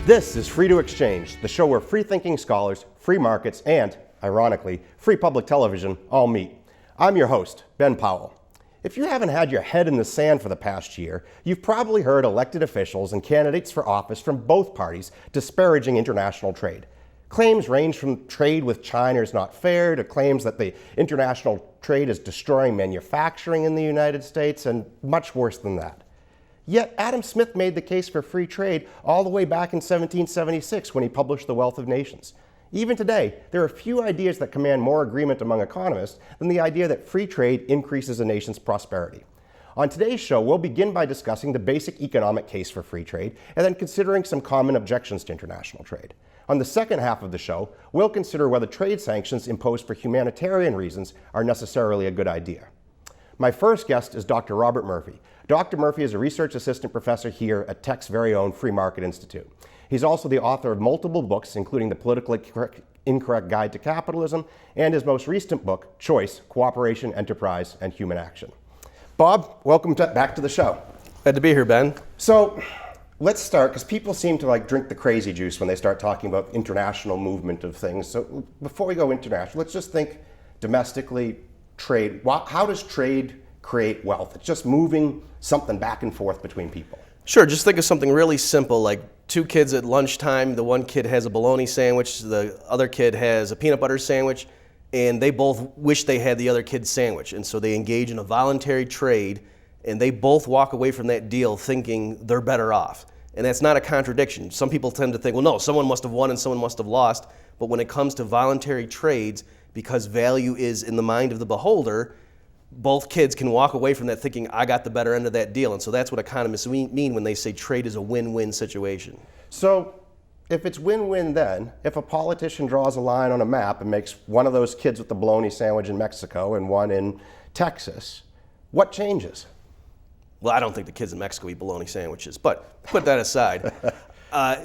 This is Free to Exchange, the show where free-thinking scholars, free markets, and, ironically, free public television all meet. I'm your host, Ben Powell. If you haven't had your head in the sand for the past year, you've probably heard elected officials and candidates for office from both parties disparaging international trade. Claims range from trade with China is not fair to claims that the international trade is destroying manufacturing in the United States, and much worse than that. Yet Adam Smith made the case for free trade all the way back in 1776 when he published The Wealth of Nations. Even today, there are few ideas that command more agreement among economists than the idea that free trade increases a nation's prosperity. On today's show, we'll begin by discussing the basic economic case for free trade and then considering some common objections to international trade. On the second half of the show, we'll consider whether trade sanctions imposed for humanitarian reasons are necessarily a good idea. My first guest is Dr. Robert Murphey. Dr. Murphey is a research assistant professor here at Tech's very own Free Market Institute. He's also the author of multiple books, including The Politically Incorrect Guide to Capitalism and his most recent book, Choice, Cooperation, Enterprise, and Human Action. Bob, welcome back to the show. Glad to be here, Ben. So let's start, because people seem to drink the crazy juice when they start talking about international movement of things. So before we go international, let's just think domestically, trade. How does trade create wealth? It's just moving something back and forth between people. Sure, just think of something really simple, like two kids at lunchtime. The one kid has a bologna sandwich, the other kid has a peanut butter sandwich, and they both wish they had the other kid's sandwich. And so they engage in a voluntary trade, and they both walk away from that deal thinking they're better off. And that's not a contradiction. Some people tend to think, well, no, someone must have won and someone must have lost. But when it comes to voluntary trades, because value is in the mind of the beholder, both kids can walk away from that thinking, I got the better end of that deal. And so that's what economists mean when they say trade is a win-win situation. So if it's win-win then, if a politician draws a line on a map and makes one of those kids with the bologna sandwich in Mexico and one in Texas, what changes? Well, I don't think the kids in Mexico eat bologna sandwiches, but put that aside.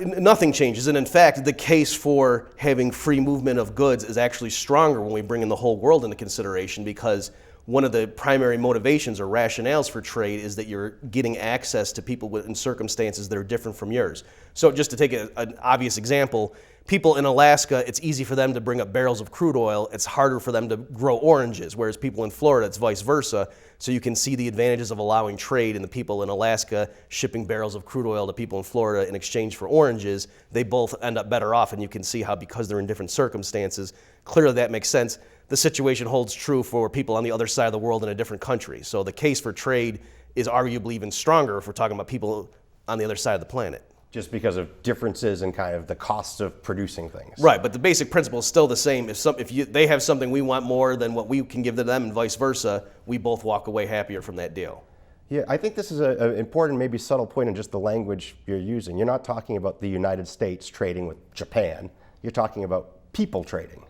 Nothing changes. And in fact, the case for having free movement of goods is actually stronger when we bring in the whole world into consideration, because one of the primary motivations or rationales for trade is that you're getting access to people in circumstances that are different from yours. So just to take an obvious example, people in Alaska, it's easy for them to bring up barrels of crude oil. It's harder for them to grow oranges, whereas people in Florida, it's vice versa. So you can see the advantages of allowing trade, and the people in Alaska shipping barrels of crude oil to people in Florida in exchange for oranges, they both end up better off, and you can see how, because they're in different circumstances, clearly that makes sense. The situation holds true for people on the other side of the world in a different country. So the case for trade is arguably even stronger if we're talking about people on the other side of the planet. Just because of differences in kind of the costs of producing things. Right, but the basic principle is still the same. If they have something we want more than what we can give to them and vice versa, we both walk away happier from that deal. Yeah, I think this is an important, maybe subtle point in just the language you're using. You're not talking about the United States trading with Japan. You're talking about people trading.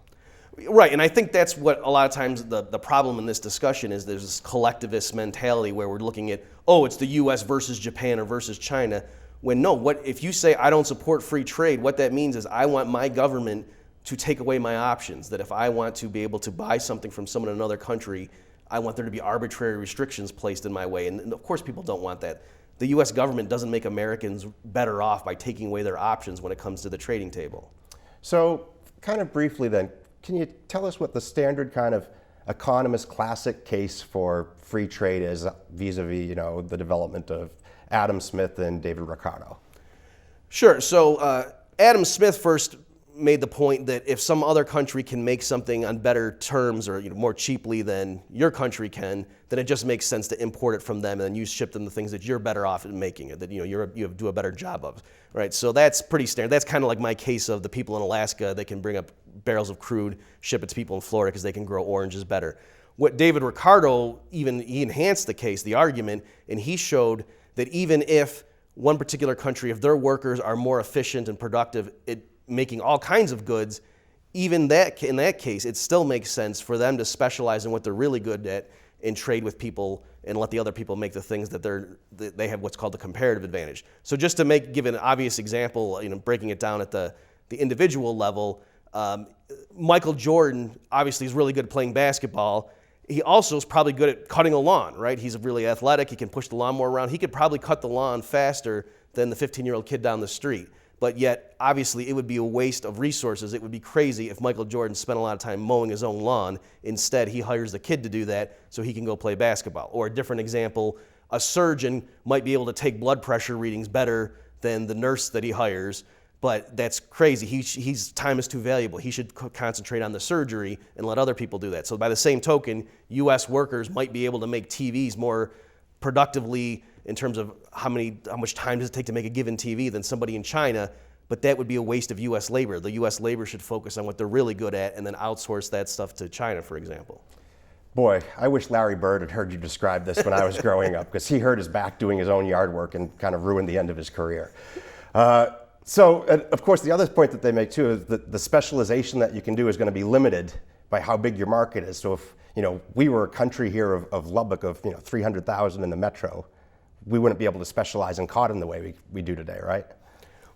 Right, and I think that's what a lot of times the problem in this discussion is. There's this collectivist mentality where we're looking at, oh, it's the U.S. versus Japan or versus China. When no, if you say I don't support free trade, what that means is I want my government to take away my options. That if I want to be able to buy something from someone in another country, I want there to be arbitrary restrictions placed in my way. And of course people don't want that. The U.S. government doesn't make Americans better off by taking away their options when it comes to the trading table. So kind of briefly then, can you tell us what the standard kind of economist classic case for free trade is vis-a-vis, the development of Adam Smith and David Ricardo? Sure. So Adam Smith first made the point that if some other country can make something on better terms or more cheaply than your country can, then it just makes sense to import it from them, and then you ship them the things that you're better off at making it, that you do a better job of. Right. So that's pretty standard. That's kind of like my case of the people in Alaska. They can bring up barrels of crude, ship it to people in Florida because they can grow oranges better. What David Ricardo he enhanced the case, the argument, and he showed that even if one particular country, if their workers are more efficient and productive at making all kinds of goods, even in that case, it still makes sense for them to specialize in what they're really good at and trade with people and let the other people make the things that they have what's called the comparative advantage. So just to give an obvious example, breaking it down at the individual level, Michael Jordan obviously is really good at playing basketball. He also is probably good at cutting a lawn, right? He's really athletic. He can push the lawnmower around. He could probably cut the lawn faster than the 15-year-old kid down the street. but yet obviously it would be a waste of resources. It would be crazy if Michael Jordan spent a lot of time mowing his own lawn. Instead, he hires the kid to do that so he can go play basketball. Or a different example, a surgeon might be able to take blood pressure readings better than the nurse that he hires, but that's crazy. His time is too valuable. He should concentrate on the surgery and let other people do that. So by the same token, U.S. workers might be able to make TVs more productively in terms of how much time does it take to make a given TV than somebody in China, but that would be a waste of U.S. labor. The U.S. labor should focus on what they're really good at and then outsource that stuff to China, for example. Boy, I wish Larry Bird had heard you describe this when I was growing up, because he hurt his back doing his own yard work and kind of ruined the end of his career. So, of course, the other point that they make too is that the specialization that you can do is going to be limited by how big your market is. So if we were a country here of Lubbock of 300,000 in the metro, we wouldn't be able to specialize in cotton the way we do today, right?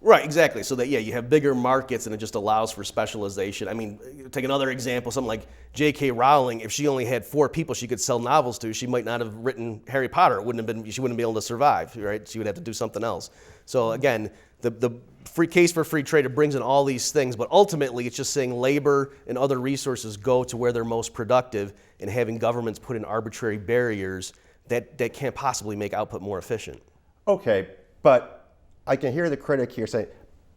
Right, exactly. So that, you have bigger markets and it just allows for specialization. I mean, take another example, something like J.K. Rowling. If she only had 4 people she could sell novels to, she might not have written Harry Potter. She wouldn't be able to survive, right? She would have to do something else. So again, the free case for free trade, it brings in all these things, but ultimately it's just saying labor and other resources go to where they're most productive, and having governments put in arbitrary barriers that can't possibly make output more efficient. Okay, but I can hear the critic here say,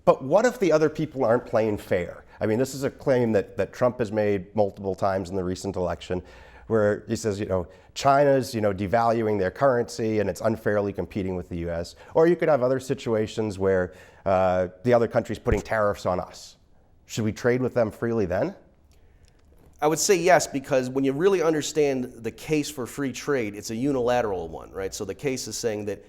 but what if the other people aren't playing fair? I mean, this is a claim that Trump has made multiple times in the recent election, where he says, China's, devaluing their currency and it's unfairly competing with the U.S. Or you could have other situations where the other country's putting tariffs on us. Should we trade with them freely then? I would say yes, because when you really understand the case for free trade, it's a unilateral one, right? So the case is saying that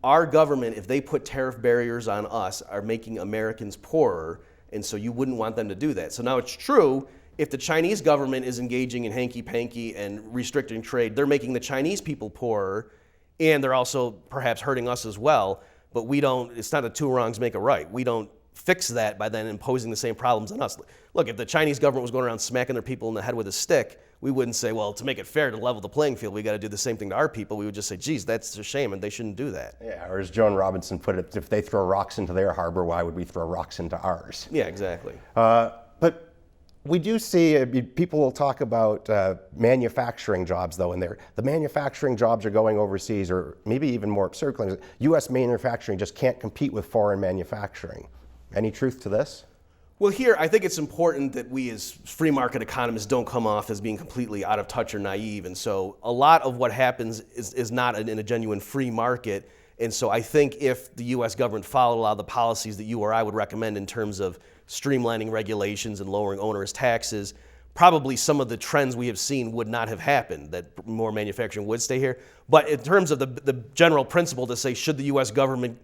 our government, if they put tariff barriers on us, are making Americans poorer, and so you wouldn't want them to do that. So now it's true, if the Chinese government is engaging in hanky-panky and restricting trade, they're making the Chinese people poorer, and they're also perhaps hurting us as well, but it's not that 2 wrongs make a right. We don't fix that by then imposing the same problems on us. Look, if the Chinese government was going around smacking their people in the head with a stick, we wouldn't say, well, to make it fair to level the playing field, we got to do the same thing to our people. We would just say, geez, that's a shame, and they shouldn't do that. Yeah, or as Joan Robinson put it, if they throw rocks into their harbor, why would we throw rocks into ours? Yeah, exactly. But we do see, people will talk about manufacturing jobs, though, and the manufacturing jobs are going overseas, or maybe even more absurd claims. U.S. manufacturing just can't compete with foreign manufacturing. Any truth to this? Well, here, I think it's important that we as free market economists don't come off as being completely out of touch or naive. And so a lot of what happens is not in a genuine free market. And so I think if the U.S. government followed a lot of the policies that you or I would recommend in terms of streamlining regulations and lowering onerous taxes, probably some of the trends we have seen would not have happened, that more manufacturing would stay here. But in terms of the general principle to say, should the U.S. government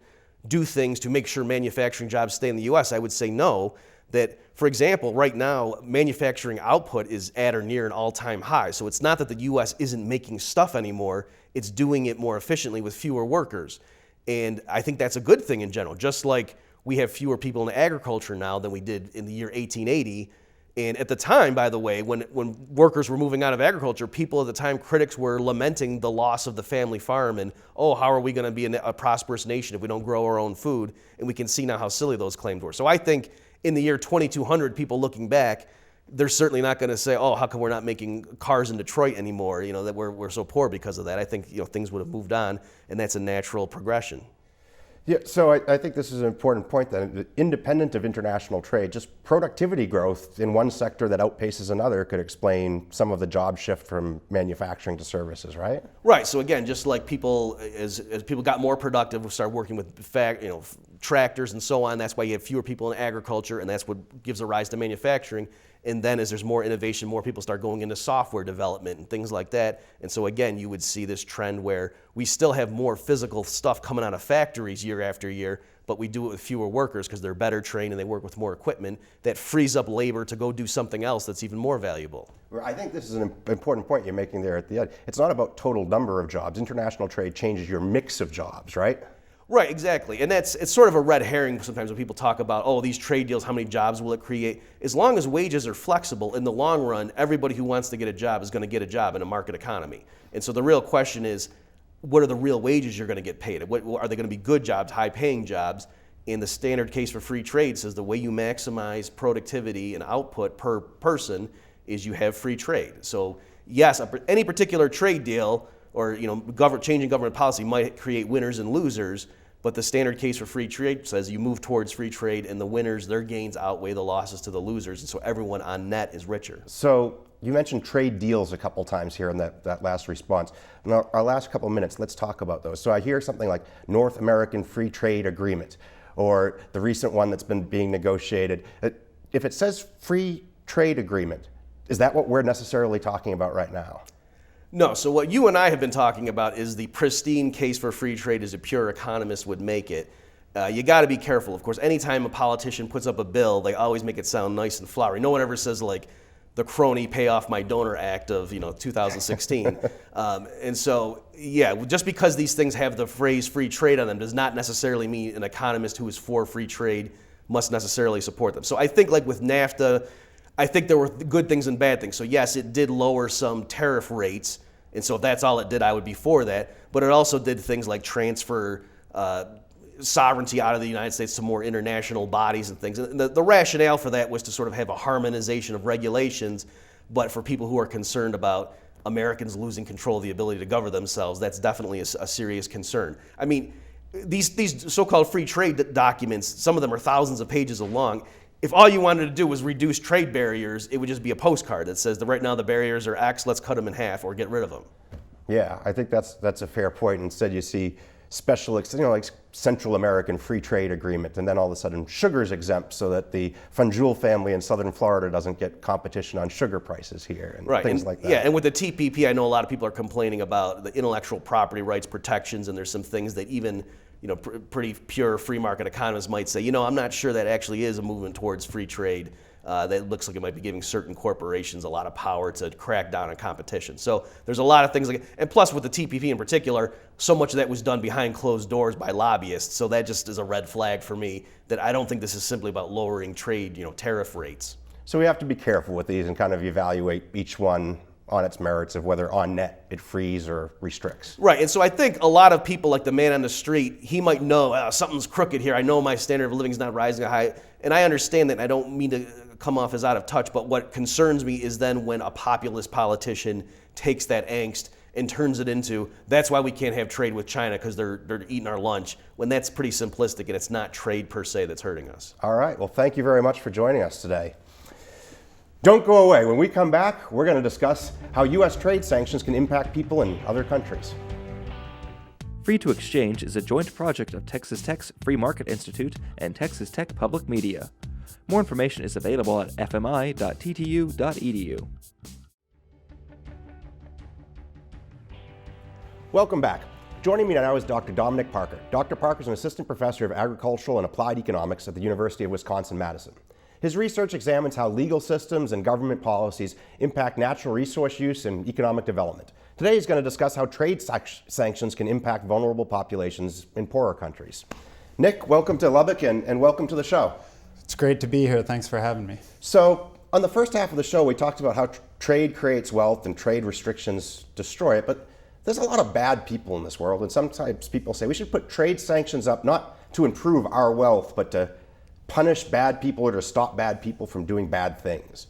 do things to make sure manufacturing jobs stay in the U.S., I would say no. That, for example, right now, manufacturing output is at or near an all-time high. So it's not that the U.S. isn't making stuff anymore, it's doing it more efficiently with fewer workers. And I think that's a good thing in general. Just like we have fewer people in agriculture now than we did in the year 1880. And at the time, by the way, when workers were moving out of agriculture, people at the time, critics were lamenting the loss of the family farm and, oh, how are we going to be a prosperous nation if we don't grow our own food? And we can see now how silly those claims were. So I think in the year 2200, people looking back, they're certainly not going to say, oh, how come we're not making cars in Detroit anymore, that we're so poor because of that. I think things would have moved on, and that's a natural progression. Yeah, so I think this is an important point that independent of international trade, just productivity growth in one sector that outpaces another could explain some of the job shift from manufacturing to services, right? Right. So again, just like people, as people got more productive, we started working with tractors and so on. That's why you have fewer people in agriculture, and that's what gives a rise to manufacturing. And then as there's more innovation, more people start going into software development and things like that. And so again, you would see this trend where we still have more physical stuff coming out of factories year after year, but we do it with fewer workers because they're better trained and they work with more equipment that frees up labor to go do something else that's even more valuable. I think this is an important point you're making there at the end. It's not about total number of jobs. International trade changes your mix of jobs, right? Right, exactly. And it's sort of a red herring sometimes when people talk about, oh, these trade deals, how many jobs will it create? As long as wages are flexible, in the long run, everybody who wants to get a job is going to get a job in a market economy. And so the real question is, what are the real wages you're going to get paid? Are they going to be good jobs, high-paying jobs? And the standard case for free trade says the way you maximize productivity and output per person is you have free trade. So yes, any particular trade deal or changing government policy might create winners and losers, but the standard case for free trade says you move towards free trade and the winners, their gains outweigh the losses to the losers, and so everyone on net is richer. So you mentioned trade deals a couple times here in that last response. In our last couple minutes, let's talk about those. So I hear something like North American Free Trade Agreement, or the recent one that's been being negotiated. If it says free trade agreement, is that what we're necessarily talking about right now? No, so what you and I have been talking about is the pristine case for free trade as a pure economist would make it. You got to be careful. Of course, anytime a politician puts up a bill, they always make it sound nice and flowery. No one ever says like the crony pay off my donor act of 2016. And so, yeah, just because these things have the phrase free trade on them does not necessarily mean an economist who is for free trade must necessarily support them. So I think like with NAFTA, I think there were good things and bad things. So yes, it did lower some tariff rates, and so if that's all it did, I would be for that. But it also did things like transfer sovereignty out of the United States to more international bodies and things. And the rationale for that was to sort of have a harmonization of regulations, but for people who are concerned about Americans losing control of the ability to govern themselves, that's definitely a serious concern. I mean, these so-called free trade documents, some of them are thousands of pages long. If all you wanted to do was reduce trade barriers, it would just be a postcard that says that right now the barriers are X, let's cut them in half or get rid of them. Yeah, I think that's a fair point. Instead, you see special, like Central American Free Trade Agreement, and then all of a sudden sugar's exempt so that the Fanjul family in southern Florida doesn't get competition on sugar prices here and things like that. Yeah, and with the TPP, I know a lot of people are complaining about the intellectual property rights protections, and there's some things that even pretty pure free market economists might say, I'm not sure that actually is a movement towards free trade. That looks like it might be giving certain corporations a lot of power to crack down on competition. So there's a lot of things and plus with the TPP in particular, so much of that was done behind closed doors by lobbyists. So that just is a red flag for me that I don't think this is simply about lowering trade, tariff rates. So we have to be careful with these and kind of evaluate each one on its merits of whether on net it frees or restricts. Right, and so I think a lot of people, like the man on the street, he might know something's crooked here. I know my standard of living is not rising high, and I understand that, and I don't mean to come off as out of touch, but what concerns me is then when a populist politician takes that angst and turns it into, that's why we can't have trade with China because they're eating our lunch, when that's pretty simplistic and it's not trade per se that's hurting us. All right, well, thank you very much for joining us today. Don't go away. When we come back, we're going to discuss how U.S. trade sanctions can impact people in other countries. Free to Exchange is a joint project of Texas Tech's Free Market Institute and Texas Tech Public Media. More information is available at fmi.ttu.edu. Welcome back. Joining me now is Dr. Dominic Parker. Dr. Parker is an assistant professor of agricultural and applied economics at the University of Wisconsin-Madison. His research examines how legal systems and government policies impact natural resource use and economic development. Today he's going to discuss how trade sanctions can impact vulnerable populations in poorer countries. Nick, welcome to Lubbock and welcome to the show. It's great to be here. Thanks for having me. So, on the first half of the show, we talked about how trade creates wealth and trade restrictions destroy it, but there's a lot of bad people in this world, and sometimes people say we should put trade sanctions up not to improve our wealth, but to punish bad people or to stop bad people from doing bad things.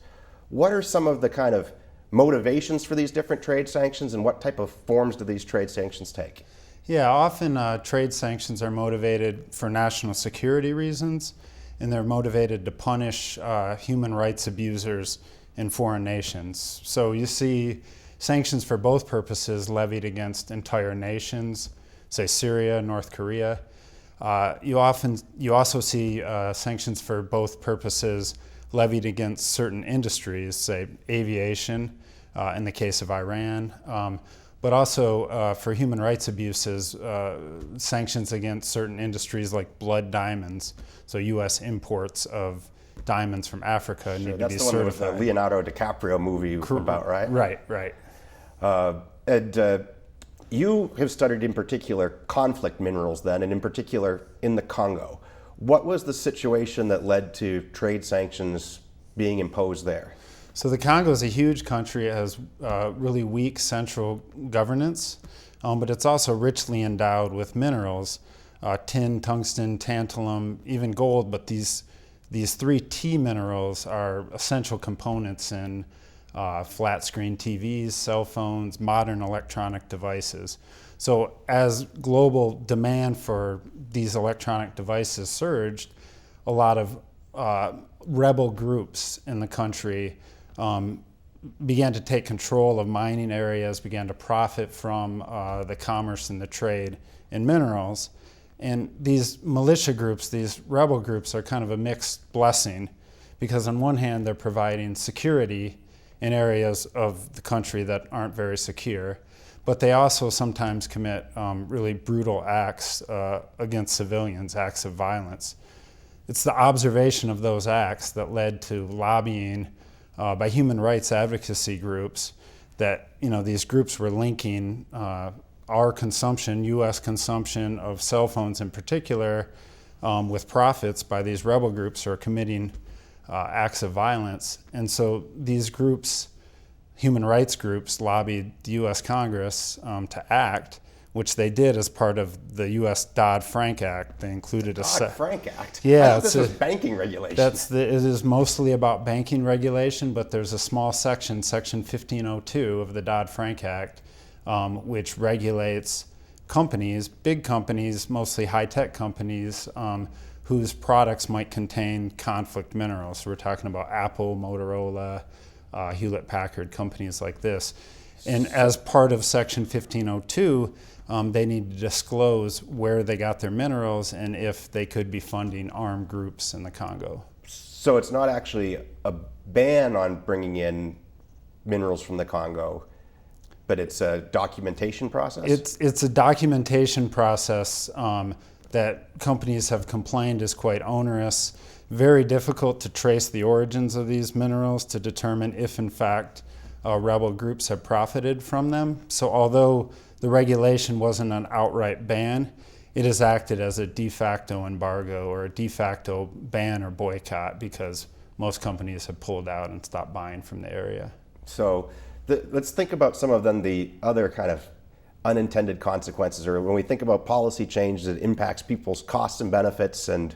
What are some of the kind of motivations for these different trade sanctions, and what type of forms do these trade sanctions take? Yeah, often trade sanctions are motivated for national security reasons, and they're motivated to punish human rights abusers in foreign nations. So you see sanctions for both purposes levied against entire nations, say Syria, North Korea. You also see sanctions for both purposes levied against certain industries, say aviation, in the case of Iran, but also for human rights abuses, sanctions against certain industries like blood diamonds. So U.S. imports of diamonds from Africa need to be certified. That's the one with the Leonardo DiCaprio movie about, right? Right. And you have studied in particular conflict minerals then, and in particular in the Congo. What was the situation that led to trade sanctions being imposed there? So the Congo is a huge country. It has really weak central governance, but it's also richly endowed with minerals. tin, tungsten, tantalum, even gold, but these three T minerals are essential components in flat screen TVs, cell phones, modern electronic devices. So as global demand for these electronic devices surged, a lot of rebel groups in the country began to take control of mining areas, began to profit from the commerce and the trade in minerals. And these militia groups, these rebel groups, are kind of a mixed blessing, because on one hand they're providing security in areas of the country that aren't very secure, but they also sometimes commit really brutal acts against civilians, acts of violence. It's the observation of those acts that led to lobbying by human rights advocacy groups that, these groups were linking our consumption, U.S. consumption of cell phones in particular, with profits by these rebel groups who are committing acts of violence. And so these groups, human rights groups, lobbied the U.S. Congress to act, which they did as part of the U.S. Dodd-Frank Act. They included Dodd-Frank Act? Yeah. I thought this was banking regulation. It is mostly about banking regulation, but there's a small section, Section 1502 of the Dodd-Frank Act, which regulates companies, big companies, mostly high-tech companies, whose products might contain conflict minerals. So we're talking about Apple, Motorola, Hewlett-Packard, companies like this. And as part of Section 1502, they need to disclose where they got their minerals and if they could be funding armed groups in the Congo. So it's not actually a ban on bringing in minerals from the Congo, but it's a documentation process? It's a documentation process that companies have complained is quite onerous, very difficult to trace the origins of these minerals to determine if in fact rebel groups have profited from them. So although the regulation wasn't an outright ban, it has acted as a de facto embargo or a de facto ban or boycott, because most companies have pulled out and stopped buying from the area. So let's think about some of them, the other kind of unintended consequences, or when we think about policy change that impacts people's costs and benefits, and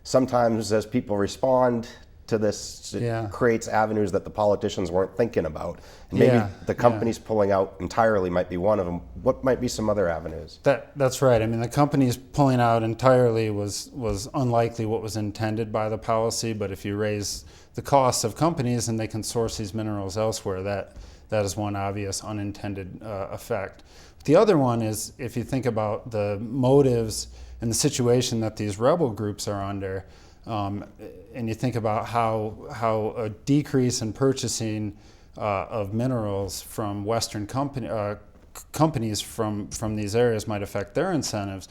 sometimes as people respond to this, it creates avenues that the politicians weren't thinking about. And maybe the companies pulling out entirely might be one of them. What might be some other avenues? That's right. I mean, the companies pulling out entirely was unlikely what was intended by the policy, but if you raise the costs of companies and they can source these minerals elsewhere, that is one obvious unintended effect. The other one is, if you think about the motives and the situation that these rebel groups are under, and you think about how a decrease in purchasing of minerals from Western companies from these areas might affect their incentives,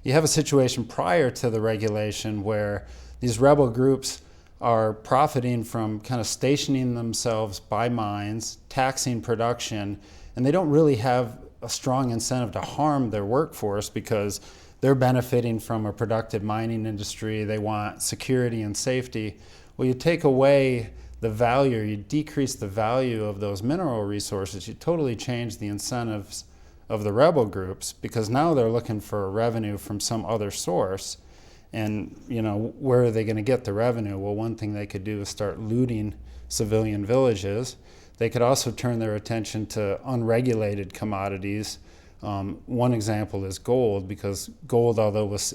you have a situation prior to the regulation where these rebel groups are profiting from kind of stationing themselves by mines, taxing production, and they don't really have a strong incentive to harm their workforce because they're benefiting from a productive mining industry. They want security and safety. Well, you take away the value, you decrease the value of those mineral resources, you totally change the incentives of the rebel groups, because now they're looking for a revenue from some other source. And where are they going to get the revenue? Well, one thing they could do is start looting civilian villages. They could also turn their attention to unregulated commodities. One example is gold, because gold, although was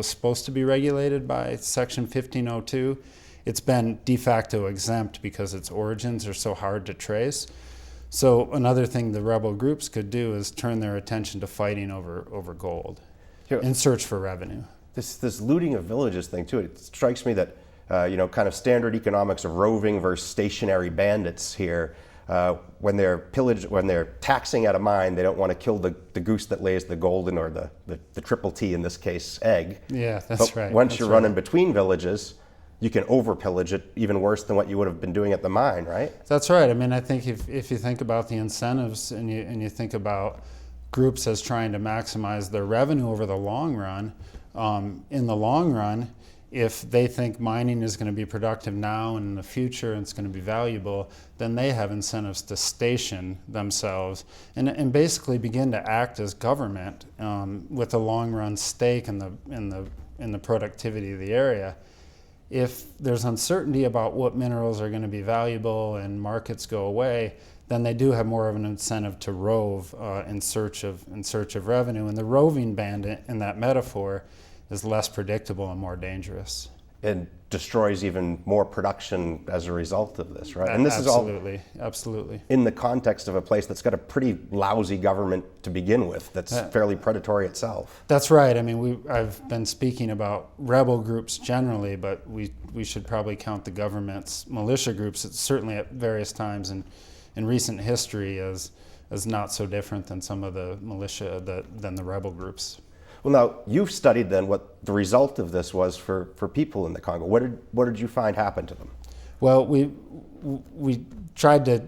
supposed to be regulated by Section 1502, it's been de facto exempt because its origins are so hard to trace. So another thing the rebel groups could do is turn their attention to fighting over gold in search for revenue. This looting of villages thing too, it strikes me that kind of standard economics of roving versus stationary bandits here. When they're taxing at a mine, they don't want to kill the goose that lays the golden, or the triple T in this case, egg. Yeah, that's right. Once you're running between villages, you can over-pillage it even worse than what you would have been doing at the mine, right? That's right. I mean, I think if you think about the incentives and you think about groups as trying to maximize their revenue over the long run, in the long run, if they think mining is going to be productive now and in the future and it's going to be valuable, then they have incentives to station themselves and basically begin to act as government with a long-run stake in the productivity of the area. If there's uncertainty about what minerals are going to be valuable and markets go away, then they do have more of an incentive to rove in search of revenue. And the roving bandit in that metaphor is less predictable and more dangerous. It destroys even more production as a result of this, right? And this absolutely, is all absolutely in the context of a place that's got a pretty lousy government to begin with, that's fairly predatory itself. That's right. I mean, I've been speaking about rebel groups generally, but we should probably count the government's militia groups, certainly at various times in recent history, as not so different than some of the militia than the rebel groups. Well, now, you've studied then what the result of this was for people in the Congo. What did you find happened to them? Well, we tried to,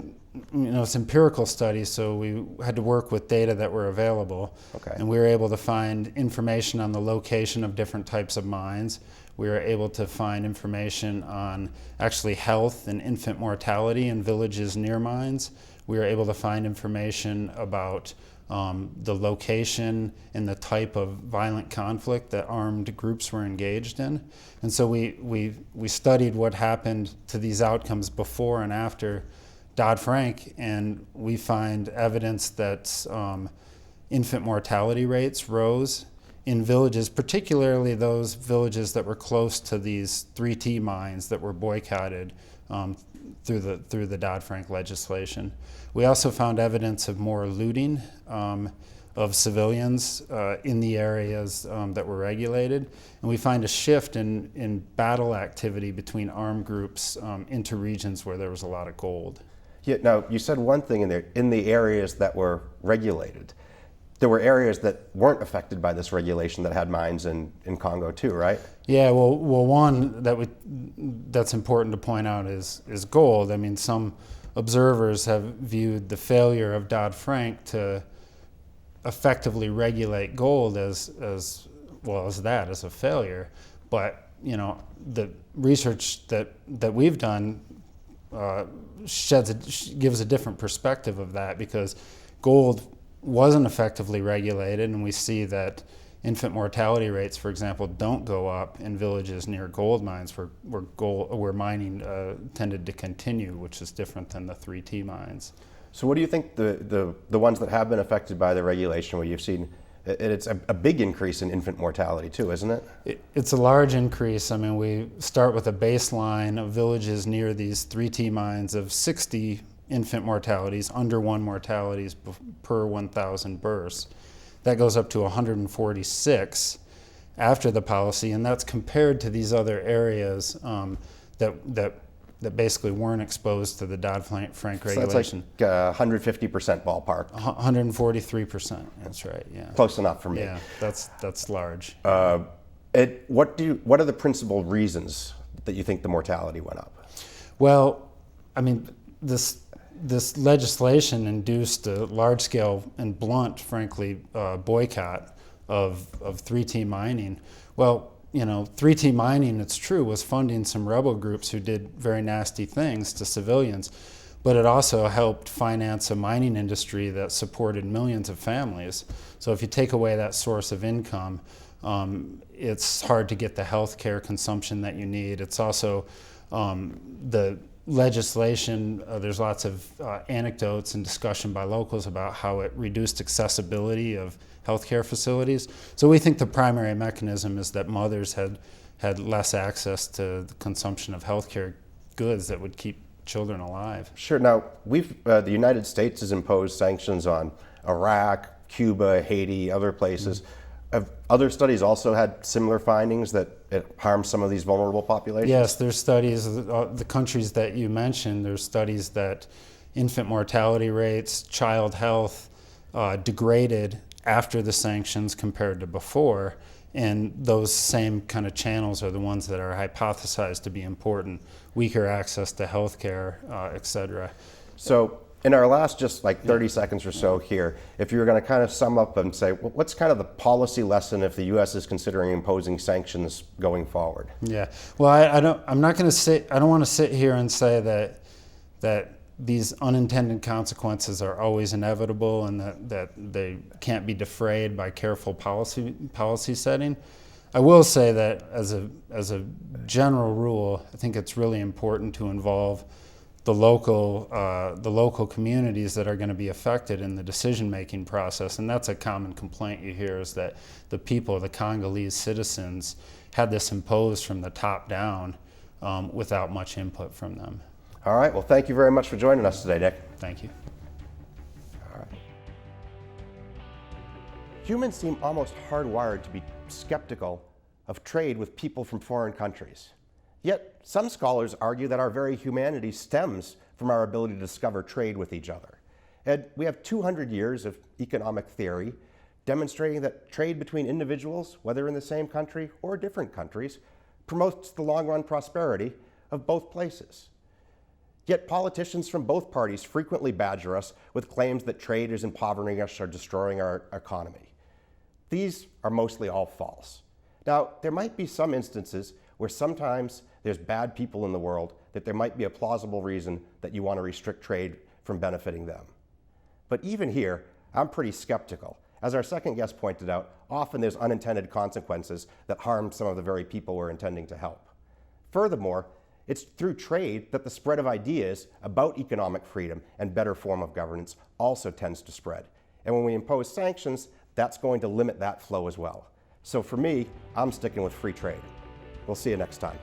it's empirical studies, so we had to work with data that were available. Okay. And we were able to find information on the location of different types of mines. We were able to find information on actually health and infant mortality in villages near mines. We were able to find information about the location and the type of violent conflict that armed groups were engaged in. And so we studied what happened to these outcomes before and after Dodd-Frank, and we find evidence that infant mortality rates rose in villages, particularly those villages that were close to these 3T mines that were boycotted through the Dodd-Frank legislation. We also found evidence of more looting of civilians in the areas that were regulated, and we find a shift in battle activity between armed groups into regions where there was a lot of gold. Yeah, now, you said one thing in there, in the areas that were regulated. There were areas that weren't affected by this regulation that had mines in Congo too, right? Yeah, well, one that's important to point out is gold. I mean, some observers have viewed the failure of Dodd-Frank to effectively regulate gold as a failure. But the research that we've done gives a different perspective of that, because gold wasn't effectively regulated, and we see that infant mortality rates, for example, don't go up in villages near gold mines where mining tended to continue, which is different than the 3T mines. So what do you think the ones that have been affected by the regulation, where you've seen, it's a big increase in infant mortality too, isn't it? It's a large increase. I mean, we start with a baseline of villages near these 3T mines of 60 infant mortalities, under 1 mortalities per 1,000 births. That goes up to 146 after the policy, and that's compared to these other areas that basically weren't exposed to the Dodd-Frank regulation. So that's like 150% ballpark. 143%. That's right. Yeah. Close enough for me. Yeah, that's large. What are the principal reasons that you think the mortality went up? Well, I mean, this legislation induced a large-scale and blunt, frankly, boycott of 3T mining. Well, 3T mining, it's true, was funding some rebel groups who did very nasty things to civilians, but it also helped finance a mining industry that supported millions of families. So if you take away that source of income, it's hard to get the health care consumption that you need. It's also the legislation, there's lots of anecdotes and discussion by locals about how it reduced accessibility of healthcare facilities. So we think the primary mechanism is that mothers had less access to the consumption of healthcare goods that would keep children alive. Sure. Now, the United States has imposed sanctions on Iraq, Cuba, Haiti, other places. Have other studies also had similar findings that it harms some of these vulnerable populations? Yes, there's studies, the countries that you mentioned, there's studies that infant mortality rates, child health degraded after the sanctions compared to before, and those same kind of channels are the ones that are hypothesized to be important: weaker access to health care, et cetera. So In our last just like 30 seconds or so here, if you were going to kind of sum up and say, well, what's kind of the policy lesson if the U.S. is considering imposing sanctions going forward? Yeah. Well, I don't want to sit here and say that these unintended consequences are always inevitable and that they can't be defrayed by careful policy setting. I will say that as a general rule, I think it's really important to involve the local communities that are going to be affected in the decision-making process. And that's a common complaint you hear, is that the people, the Congolese citizens, had this imposed from the top down without much input from them. All right, well, thank you very much for joining us today, Nick. Thank you. All right. Humans seem almost hardwired to be skeptical of trade with people from foreign countries. Yet, some scholars argue that our very humanity stems from our ability to discover trade with each other. And we have 200 years of economic theory demonstrating that trade between individuals, whether in the same country or different countries, promotes the long-run prosperity of both places. Yet politicians from both parties frequently badger us with claims that trade is impoverishing us or destroying our economy. These are mostly all false. Now, there might be some instances where sometimes there's bad people in the world that there might be a plausible reason that you want to restrict trade from benefiting them. But even here, I'm pretty skeptical. As our second guest pointed out, often there's unintended consequences that harm some of the very people we're intending to help. Furthermore, it's through trade that the spread of ideas about economic freedom and better form of governance also tends to spread. And when we impose sanctions, that's going to limit that flow as well. So for me, I'm sticking with free trade. We'll see you next time.